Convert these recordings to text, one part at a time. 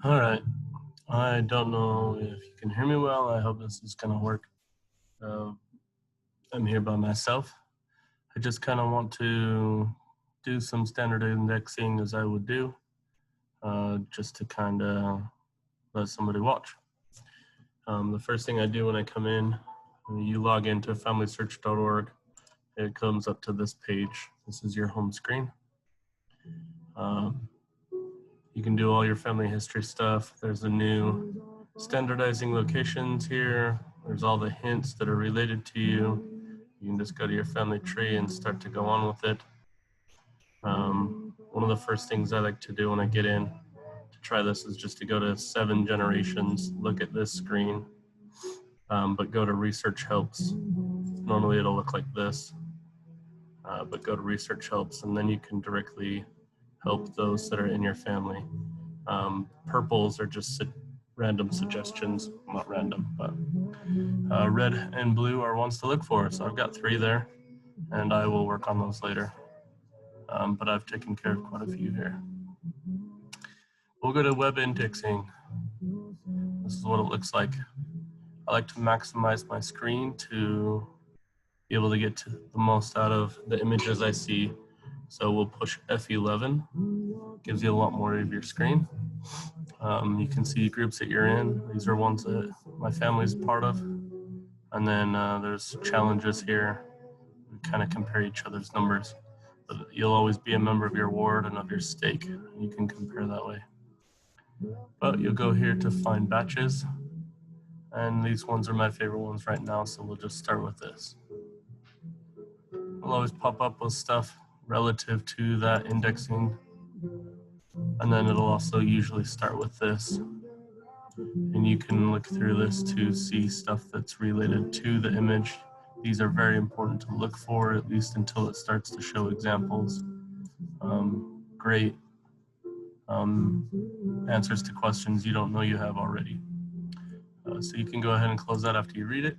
All right. I don't know if you can hear me well. I hope this is going to work. Um, I'm here by myself. I just kind of want to do some standard indexing as I would do, just to kind of let somebody watch. The first thing I do when I come in, you log into familysearch.org. It comes up to this page. This is your home screen. You can do all your family history stuff. There's a new standardizing locations here. There's all the hints that are related to you. You can just go to your family tree and start to go on with it. One of the first things I like to do when I get in to try this is just to go to 7 generations, look at this screen, but go to research helps. Normally it'll look like this, but go to research helps and then you can directly help those that are in your family. Purples are just random suggestions, not random, but red and blue are ones to look for. So I've got 3 there, and I will work on those later. But I've taken care of quite a few here. We'll go to web indexing. This is what it looks like. I like to maximize my screen to be able to get to the most out of the images I see. So we'll push F11, gives you a lot more of your screen. You can see groups that you're in. These are ones that my family's part of. And then there's challenges here. We kind of compare each other's numbers. But you'll always be a member of your ward and of your stake. You can compare that way. But you'll go here to find batches. And these ones are my favorite ones right now, so we'll just start with this. It'll always pop up with stuff relative to that indexing. And then it'll also usually start with this. And you can look through this to see stuff that's related to the image. These are very important to look for, at least until it starts to show examples. Great answers to questions you don't know you have already. So you can go ahead and close that after you read it.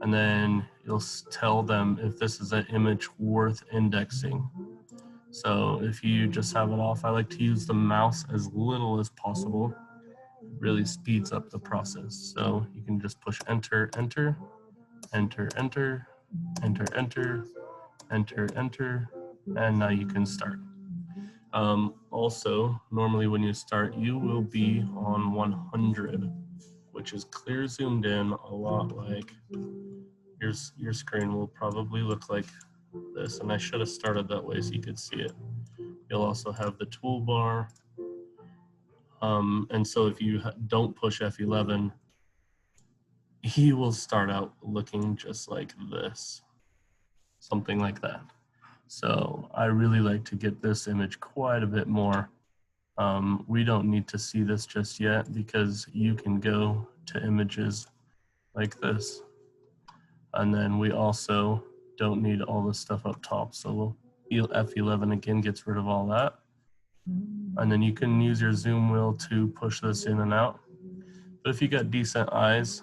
And then you'll tell them if this is an image worth indexing. So if you just have it off, I like to use the mouse as little as possible. It really speeds up the process. So you can just push enter, enter, enter, enter, enter, enter, enter, enter, and now you can start. Also, normally when you start, you will be on 100, which is clear zoomed in, a lot like your screen will probably look like this. And I should have started that way so you could see it. You'll also have the toolbar. And so if you don't push F11, he will start out looking just like this, something like that. So I really like to get this image quite a bit more. We don't need to see this just yet because you can go to images like this. And then we also don't need all this stuff up top. So F11 again gets rid of all that. And then you can use your zoom wheel to push this in and out. But if you got decent eyes,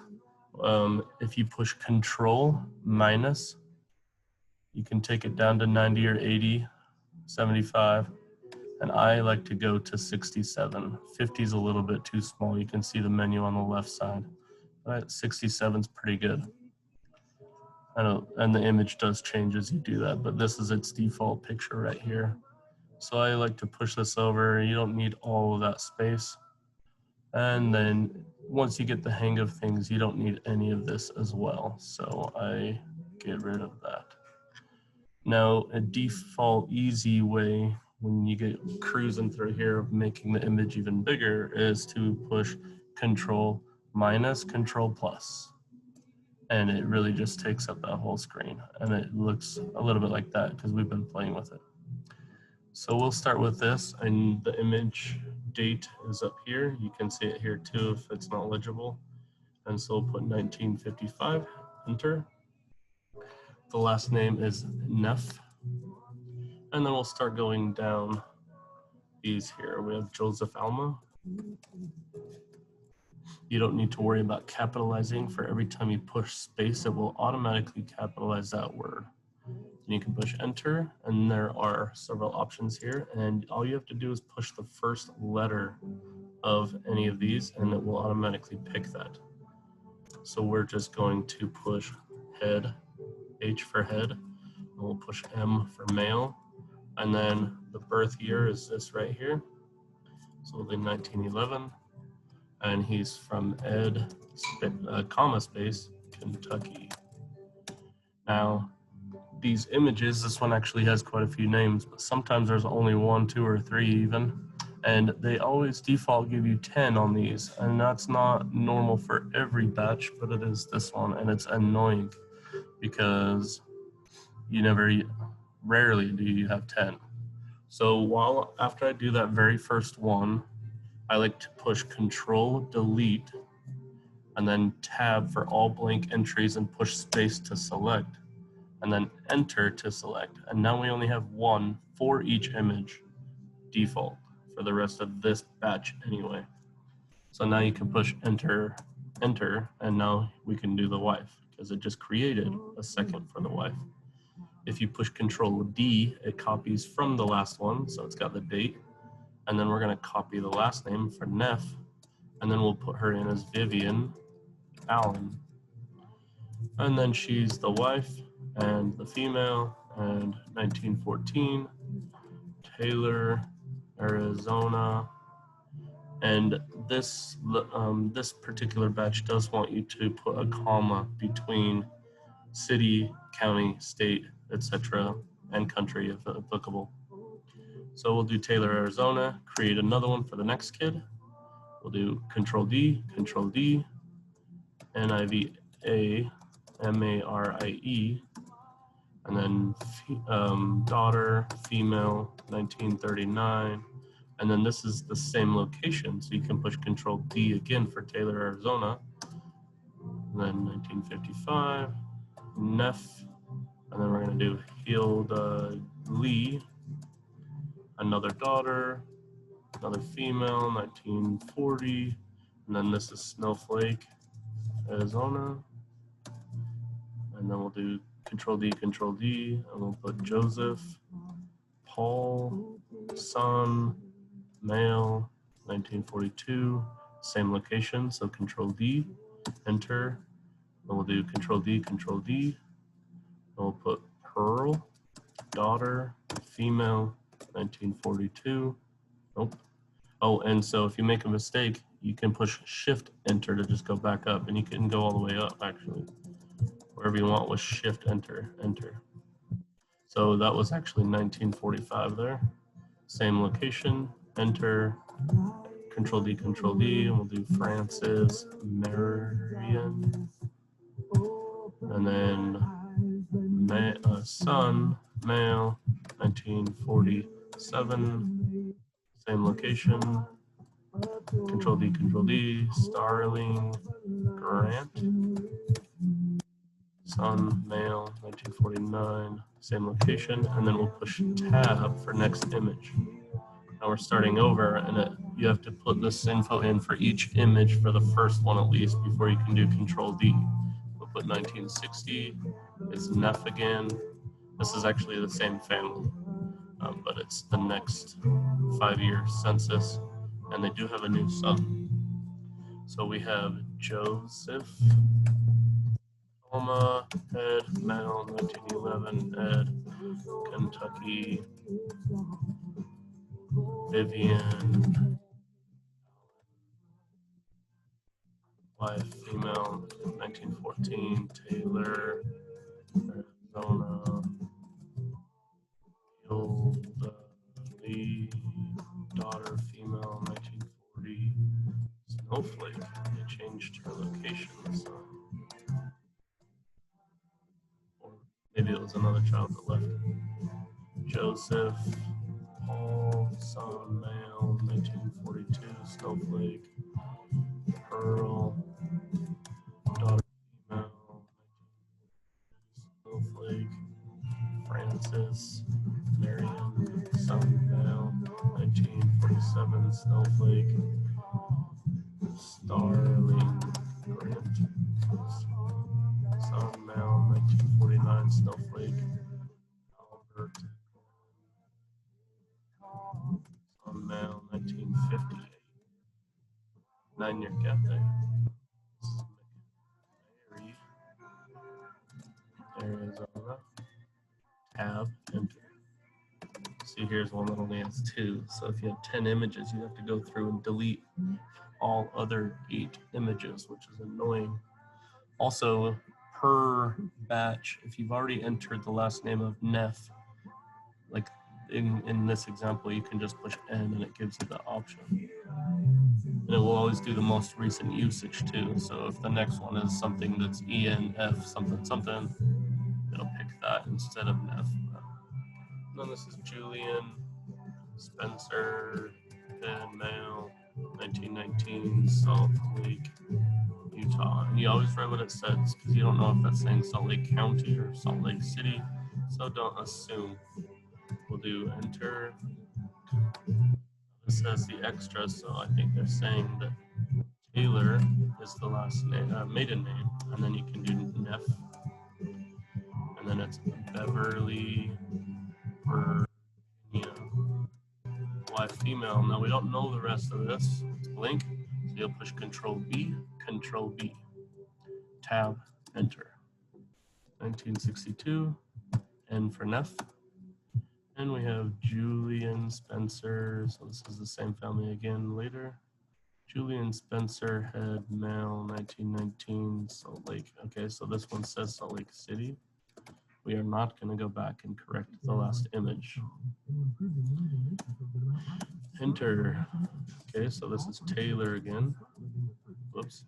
if you push Control minus, you can take it down to 90 or 80, 75. And I like to go to 67. 50 is a little bit too small. You can see the menu on the left side. But 67 is pretty good. And the image does change as you do that, but this is its default picture right here. So I like to push this over. You don't need all of that space. And then once you get the hang of things, you don't need any of this as well. So I get rid of that. Now, a default easy way when you get cruising through here of making the image even bigger is to push Control minus Control plus. And it really just takes up that whole screen. And it looks a little bit like that because we've been playing with it. So we'll start with this, and the image date is up here. You can see it here too if it's not legible. And so we'll put 1955, enter. The last name is Neff. And then we'll start going down these here. We have Joseph Alma. You don't need to worry about capitalizing. For every time you push space, it will automatically capitalize that word. And you can push enter, and there are several options here. And all you have to do is push the first letter of any of these, and it will automatically pick that. So we're just going to push head, H for head, and we'll push M for male, and then the birth year is this right here. So we'll do 1911, and he's from Ed, comma space, Kentucky. Now, these images, this one actually has quite a few names, but sometimes there's only 1, 2, or 3 even. And they always default give you 10 on these, and that's not normal for every batch, but it is this one, and it's annoying because rarely do you have 10. So after I do that very first one, I like to push Control Delete and then Tab for all blank entries and push space to select, and then Enter to select. And now we only have 1 for each image default for the rest of this batch anyway. So now you can push enter, and now we can do the wife because it just created a second for the wife. If you push Control D, it copies from the last one, so it's got the date. And then we're going to copy the last name for Neff, and then we'll put her in as Vivian Allen. And then she's the wife and the female, and 1914, Taylor, Arizona. And this particular batch does want you to put a comma between city, county, state, etc., and country if applicable. So we'll do Taylor, Arizona, create another one for the next kid. We'll do Control D, NIVA, MARIE, and then daughter, female, 1939. And then this is the same location, so you can push Control D again for Taylor, Arizona. And then 1955, Neff, and then we're going to do Hilda Lee, another daughter, another female, 1940, and then this is Snowflake, Arizona. And then we'll do Control D, and we'll put Joseph, Paul, son, male, 1942, same location, so Control D, enter, and we'll do Control D, and we'll put Pearl, daughter, female, 1942, nope. Oh, and so if you make a mistake, you can push Shift Enter to just go back up, and you can go all the way up actually, wherever you want with Shift Enter, enter. So that was actually 1945 there, same location, enter, Control D, and we'll do Francis Marion, and then son, male, 1947, same location, Control D, Starling Grant, son, male, 1949, same location, and then we'll push Tab for next image. Now we're starting over, and you have to put this info in for each image for the first one at least before you can do Control D. We'll put 1960, it's Neff again. This is actually the same family, but it's the next 5-year census, and they do have a new son. So we have Joseph, Oklahoma, Ed, male, 1911, Ed, Kentucky, Vivian, wife, female, 1914, Taylor, Arizona, Hilda Lee, daughter, female, 1940, Snowflake. They changed her location, so. Or maybe it was another child that left. Joseph, Paul, son, male, 1942, Snowflake, Pearl, daughter, female, Snowflake, Francis, Marion, son, male, 1947, Snowflake, Starling Grant, son, male, 1949, Snowflake, Albert, son, male, 1958. 9-year Cathay. Arizona. Tab, enter. See, here's one that only has 2. So if you have 10 images, you have to go through and delete all other 8 images, which is annoying. Also, per batch, if you've already entered the last name of Neff, like in this example, you can just push N and it gives you the option. And it will always do the most recent usage too. So if the next one is something that's ENF something something, it'll pick that instead of Neff. And then this is Julian Spencer, head male, 1919, Salt Lake, Utah. And you always write what it says because you don't know if that's saying Salt Lake County or Salt Lake City. So don't assume. We'll do enter. This has the extra, so I think they're saying that Taylor is the last name, maiden name, and then you can do Neff, and then it's Beverly Virginia. Y female. Now we don't know the rest of this. It's blank, so you'll push Control B, Tab, enter. 1962, N for Neff. And we have Julian Spencer, so this is the same family again later. Julian Spencer, head male, 1919, Salt Lake. Okay, so this one says Salt Lake City. We are not going to go back and correct the last image. Enter. Okay, so this is Taylor again. Whoops.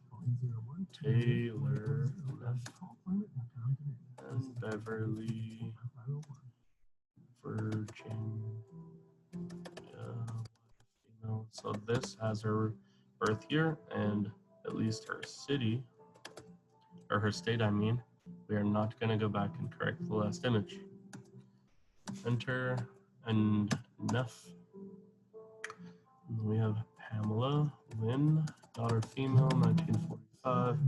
Taylor, and Beverly, Virginia. So this has her birth year and at least her city, or her state, I mean. We are not going to go back and correct the last image. Enter and Neff. And we have Pamela Lynn, daughter female, 1945,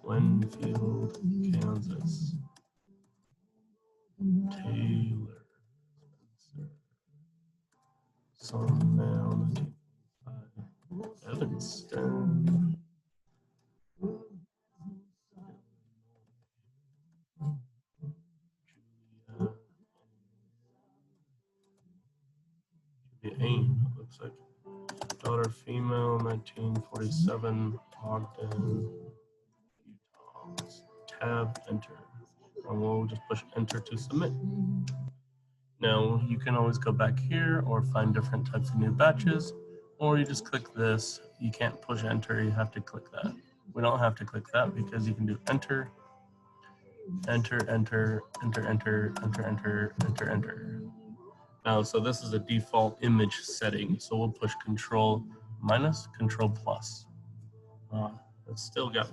Winfield, Kansas. Taylor Spencer, son male, 1945, Evanston. Ain, looks like. Daughter female, 1947, Ogden, Utah. Tab, enter. And we'll just push enter to submit. Now, you can always go back here or find different types of new batches, or you just click this. You can't push enter, you have to click that. We don't have to click that because you can do enter, enter, enter, enter, enter, enter, enter, enter, enter. Now, so this is a default image setting. So we'll push Control minus, Control plus. It's still got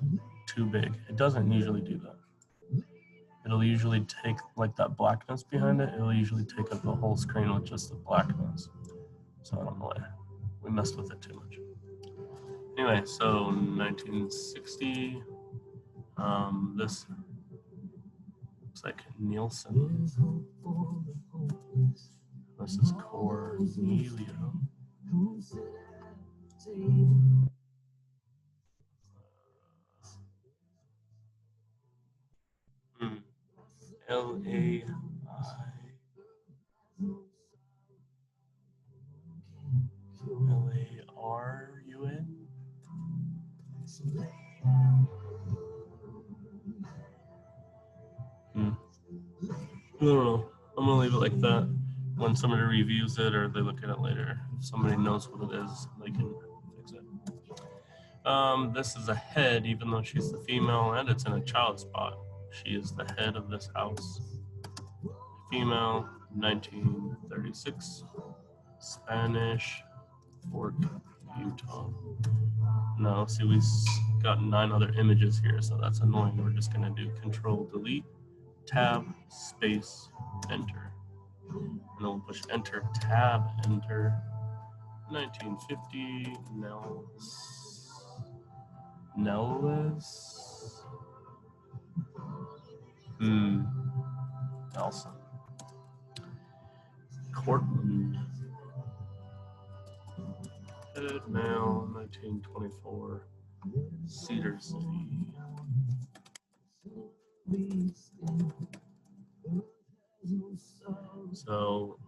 too big. It doesn't usually do that. It'll usually take like that blackness behind it. It'll usually take up the whole screen with just the blackness. So I don't know why we messed with it too much. Anyway, so 1960. This looks like Nielsen. This is Cornelia. L-A-I. L-A-R-U-N. I don't know. I'm gonna leave it like that. When somebody reviews it or they look at it later, if somebody knows what it is, they can fix it. This is a head, even though she's the female, and it's in a child spot. She is the head of this house. Female, 1936, Spanish, Fort, Utah. No, see, we got 9 other images here, so that's annoying. We're just gonna do Control Delete, Tab, space, enter. And then we'll push enter, tab, enter. 1950, Nellis. Nelson. Cortland. Head male, 1924, Cedar City. So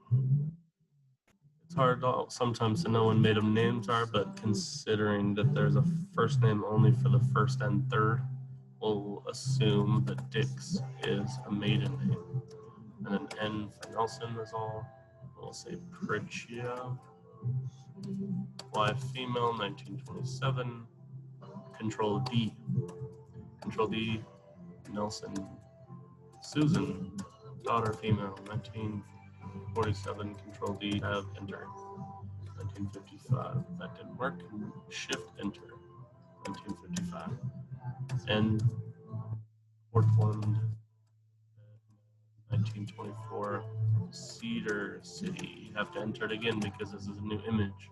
it's hard sometimes to know when maiden names are, but considering that there's a first name only for the first and third, we'll assume that Dix is a maiden name. And an N for Nelson is all. We'll say Pritchia. Y female, 1927. Control D. Control D, Nelson. Susan, daughter female, 1947. Control D, tab, enter. 1955. That didn't work. Shift, enter. 1955. And Portland, 1924. Cedar City. You have to enter it again because this is a new image.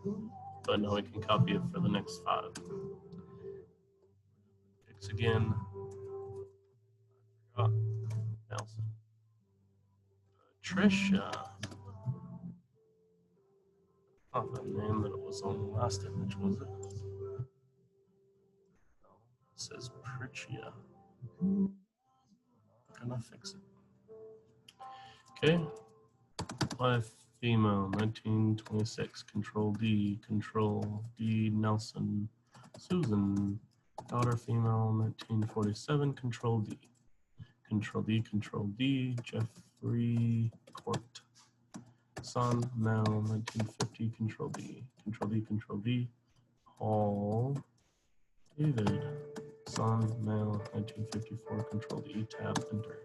But now we can copy it for the next 5. Fix again. Nelson. Patricia. Not the name that it was on the last image, was it? No, it says Pritchia. I'm gonna fix it. Okay. Life female, 1926. Control D, Nelson. Susan, daughter female, 1947. Control D. Control D, Jeffrey Court. Son, male, 1950. Control D. Paul David. Son, male, 1954. Control D, tab, enter.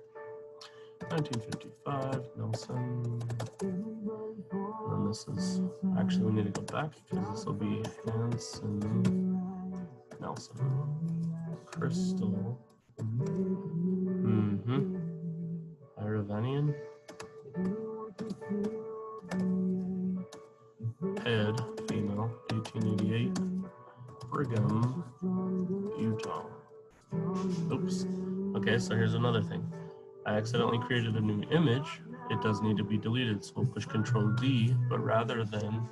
1955, Nelson. And this is, actually we need to go back because this will be Hanson, Nelson, Crystal, Iravanian, Head, female, 1888, Brigham, Utah. Oops. Okay, so here's another thing. I accidentally created a new image. It does need to be deleted, so we'll push Control D, but rather than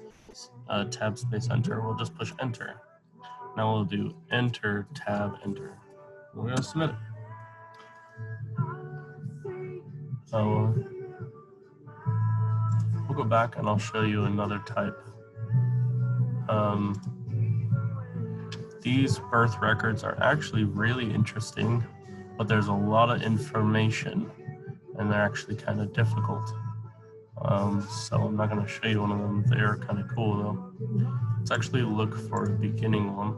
tab space enter, we'll just push enter. Now we'll do enter, tab, enter. We're gonna submit it. So we'll go back and I'll show you another type. These birth records are actually really interesting, but there's a lot of information and they're actually kind of difficult. So I'm not going to show you one of them. They're kind of cool though. Let's actually look for a beginning one.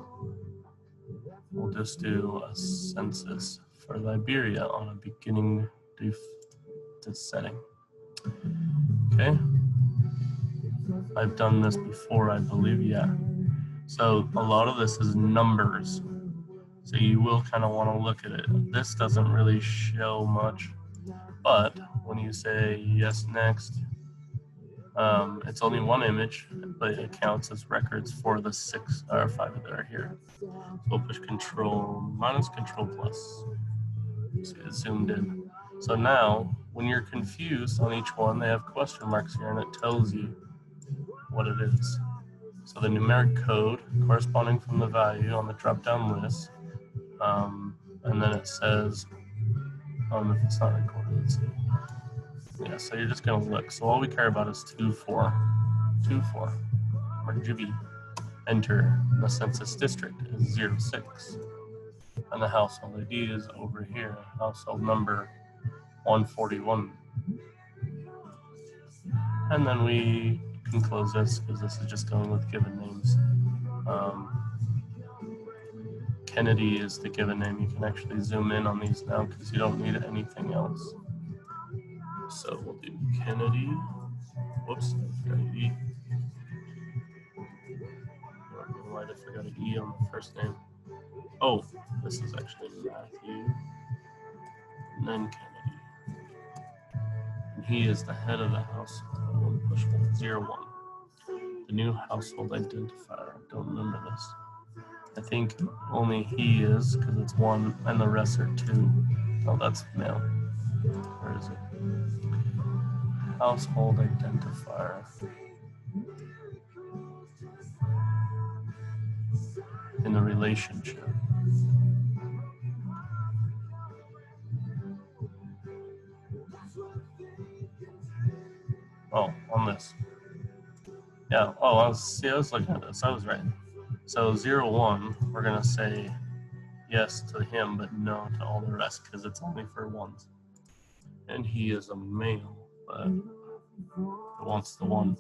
We'll just do a census for Liberia on a beginning setting. Okay. I've done this before, I believe, yeah. So a lot of this is numbers. So you will kind of want to look at it. This doesn't really show much, but when you say yes, next, it's only one image, but it counts as records for the 6 or 5 that are here. So we'll push Control minus Control plus. See, it's zoomed in. So now, when you're confused on each one, they have question marks here, and it tells you what it is. So the numeric code corresponding from the value on the drop-down list, and then it says, if it's not recorded, let's see. Yeah, so you're just gonna look. So all we care about is 24, RGB. Enter. The census district is 06. And the household ID is over here, household number 141. And then we can close this because this is just going with given names. Kennedy is the given name. You can actually zoom in on these now because you don't need anything else. So we'll do Kennedy. Whoops, I forgot an E. I don't know why I forgot an E on the first name. Oh, this is actually Matthew. And then Kennedy. And he is the head of the household. We'll push 01. The new household identifier. I don't remember this. I think only he is because it's 1 and the rest are 2. Oh, that's male. Where is it? Household identifier. in the relationship. Oh, on this. Yeah, oh, I was looking at this. I was right. So 0, 1, we're going to say yes to him, but no to all the rest because it's only for ones. And he is a male, but wants the one.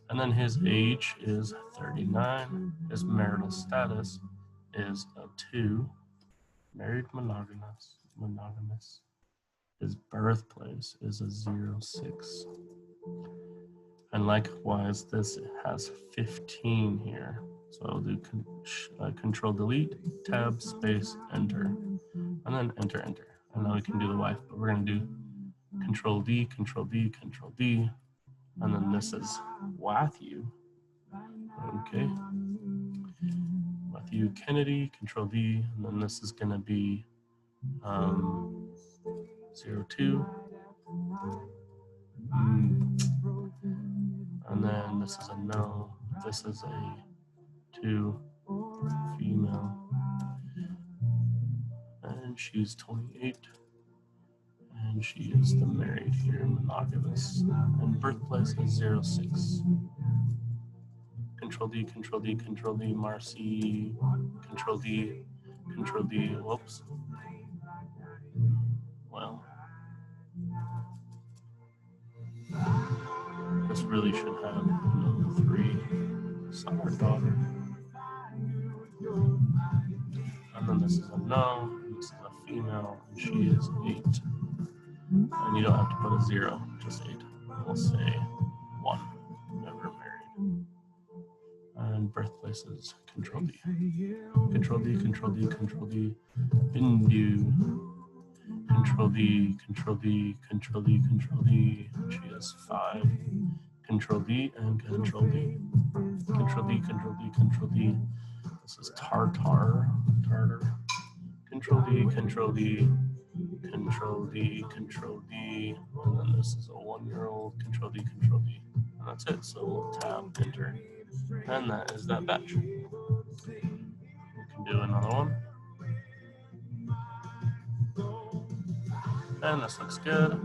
And then his age is 39. His marital status is a 2. Married, monogamous. His birthplace is a 0, 6. And likewise, this has 15 here. So I'll do control delete, tab, space, enter, and then enter. And now we can do the wife, but we're going to do control D, control D, control D. And then this is Matthew. Okay. Matthew Kennedy, control D. And then this is going to be 0, 2. And then this is a no. This is a 2, female. And she's 28. And she is the married here, monogamous. And birthplace is 0, 6. Control D, control D, control D, Marcy, control D, whoops. Well, this really should have no 3. It's not her daughter. And then this is a no, this is a female, and she is 8. And you don't have to put a 0, just 8. We'll say 1, never married. And birthplace is control D. Control D, control D, control D, Bindu. Control D, control D, control D, control D. She is 5. Control D and control D. Control D, control D, control D. This is Tartar. Control D, control D, control D, control D. And then this is a 1-year-old. Control D, control D. And that's it. So we'll tab, enter. And that is that batch. We can do another one. And this looks good.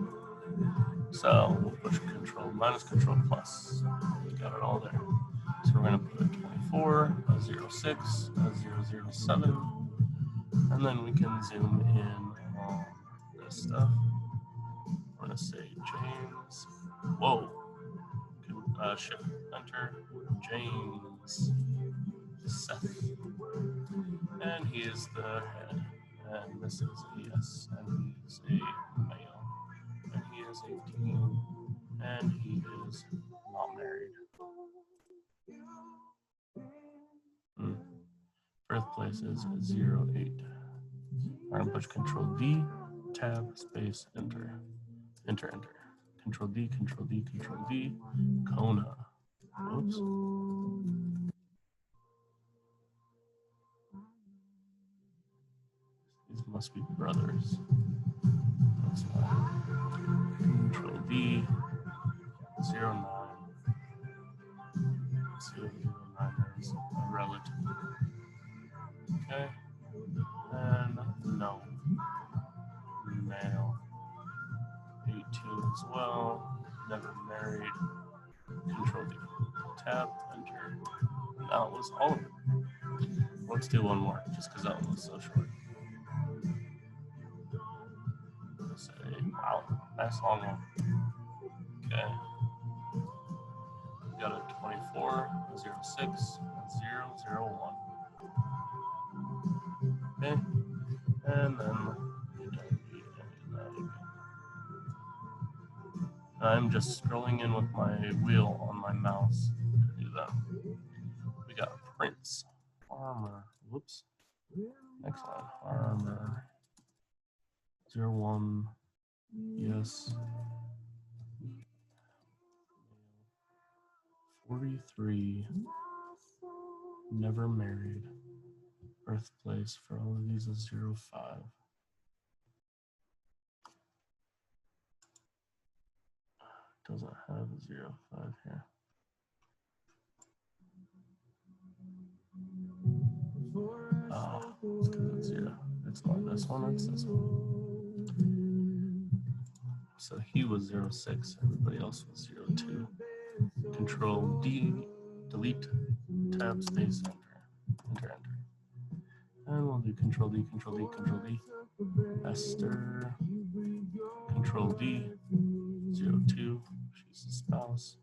So we'll push control minus control plus. We got it all there. So we're going to put a 24, a 0, 6, a 0, 0, 7. And then we can zoom in on this stuff. We're going to say James. Whoa. Shift enter. James Seth. And he is the head. And this is a yes. And he is a male. And he is 18. And he is not married. Birthplace is 0, 8. I'm going to push control D, tab, space, enter. Enter. Control D, control D, control D. Kona. Oops. These must be brothers. That's fine. Control D, 0, 9. 0, 9 is a relative. Okay. And no. Male. 18 as well. Never married. Control D. Tab, enter. And that was all of it. Let's do one more, just because that one was so short. Say, wow, nice long one. Okay. We got a 24, a 0, 6, a 0, 0, 1. Okay. And then you don't need any of that again. I'm just scrolling in with my wheel on my mouse to do that. We got Prince. Armor. Whoops. Next line. Armor. 0, 1. Yes. 43. Never married. Birthplace for all of these is 0, 5. Doesn't have a 0, 5 here. It's 'cause it's 0. It's not this one, it's this one. So he was 0.6, everybody else was 0.2. Control D, delete, tab, space, enter, enter. And we'll do Control D, Control D, Control D. Esther, Control D, 0.2, she's the spouse.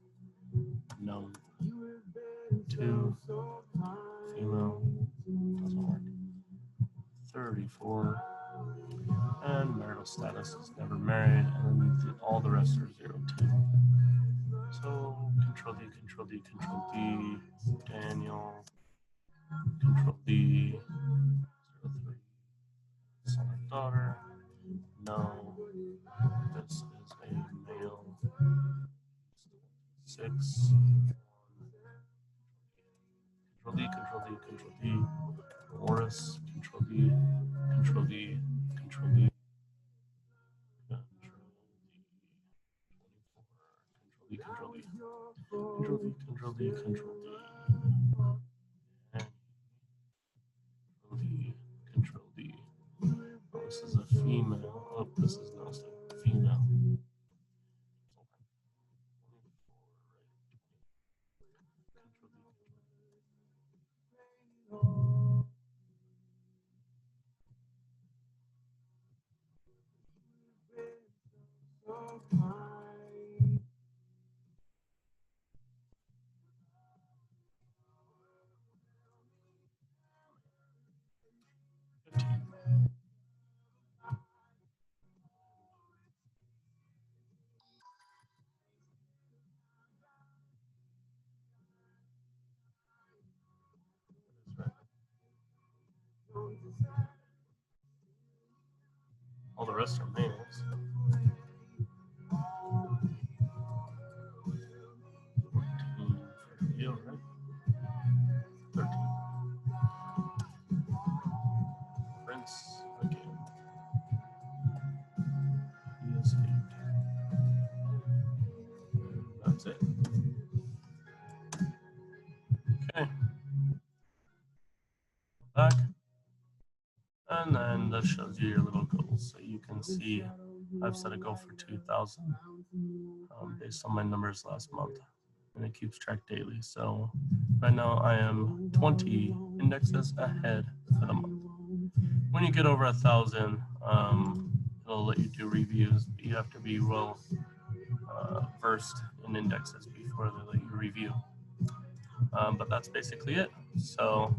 No. 2, female, doesn't work. 34, and marital status is never married, and then all the rest are 0.2. So Control D, Control D, Control D, Daniel, Control D, 0.3, son or daughter, no, this is a male, 6, Control D, Control D, Control D, Morris, Control D, Control D, Control D, Control D, Control D, Control D, Control D, and Control D, Control D. Oh, this is a female. Oh, this is not a female. All the rest are males. 14 for you, right? 13. Prince again. He escaped. That's it. Okay. Back. And then this shows you your little goals. So you can see I've set a goal for 2,000 based on my numbers last month. And it keeps track daily. So right now I am 20 indexes ahead for the month. When you get over 1,000, it'll let you do reviews. But you have to be well versed in indexes before they let you review. But that's basically it. So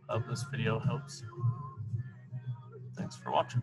hope this video helps. Thanks for watching.